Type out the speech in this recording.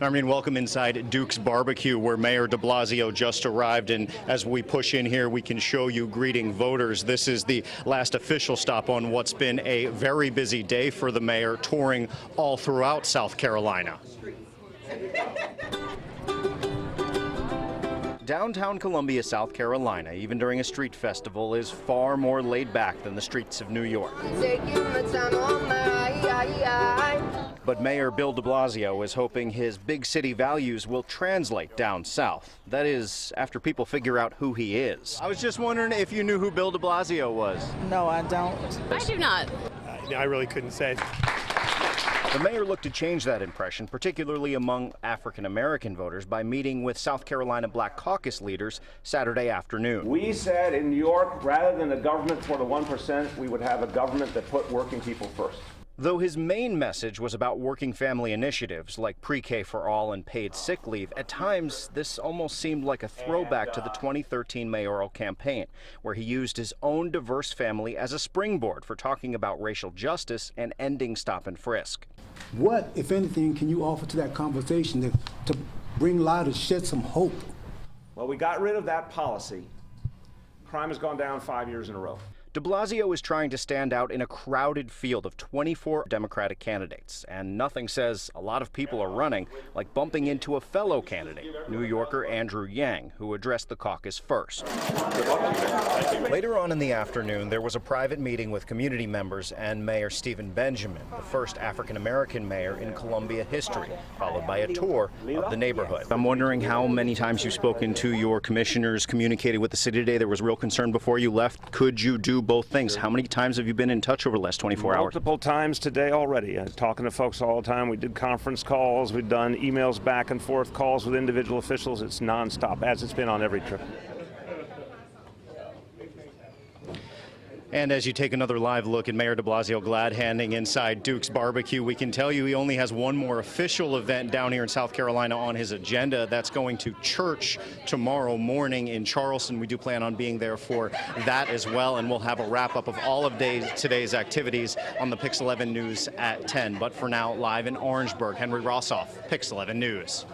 Armin, welcome inside Duke's Barbecue, where Mayor de Blasio just arrived. And as we push in here, we can show you greeting voters. This is the last official stop on what's been a very busy day for the mayor, touring all throughout South Carolina. Downtown Columbia, South Carolina, even during a street festival, is far more laid back than the streets of New York. But Mayor Bill de Blasio is hoping his big city values will translate down south. That is, after people figure out who he is. I was just wondering if you knew who Bill de Blasio was. No, I don't. I do not. I really couldn't say. The mayor looked to change that impression, particularly among African-American voters, by meeting with South Carolina Black Caucus leaders Saturday afternoon. We said in New York, rather than a government for the 1%, we would have a government that put working people first. Though his main message was about working family initiatives like pre-K for all and paid sick leave, at times this almost seemed like a throwback to the 2013 mayoral campaign, where he used his own diverse family as a springboard for talking about racial justice and ending stop and frisk. What, if anything, can you offer to that conversation to bring light or shed some hope? Well, we got rid of that policy. Crime has gone down 5 years in a row. De Blasio is trying to stand out in a crowded field of 24 Democratic candidates, and nothing says a lot of people are running like bumping into a fellow candidate, New Yorker Andrew Yang, who addressed the caucus first. Later on in the afternoon, there was a private meeting with community members and Mayor Stephen Benjamin, the first African-American mayor in Columbia history, followed by a tour of the neighborhood. I'm wondering how many times you've spoken to your commissioners, communicated with the city today. There was real concern before you left. Could you do both things? How many times have you been in touch over the last 24 hours? Multiple times today already. Talking to folks all the time. We did conference calls. We've done emails back and forth, calls with individual officials. It's nonstop, as it's been on every trip. And as you take another live look at Mayor de Blasio glad-handing inside Duke's Barbecue, we can tell you he only has one more official event down here in South Carolina on his agenda. That's going to church tomorrow morning in Charleston. We do plan on being there for that as well, and we'll have a wrap-up of all of today's activities on the Pix 11 News at 10. But for now, live in Orangeburg, Henry Rosoff, Pix 11 News.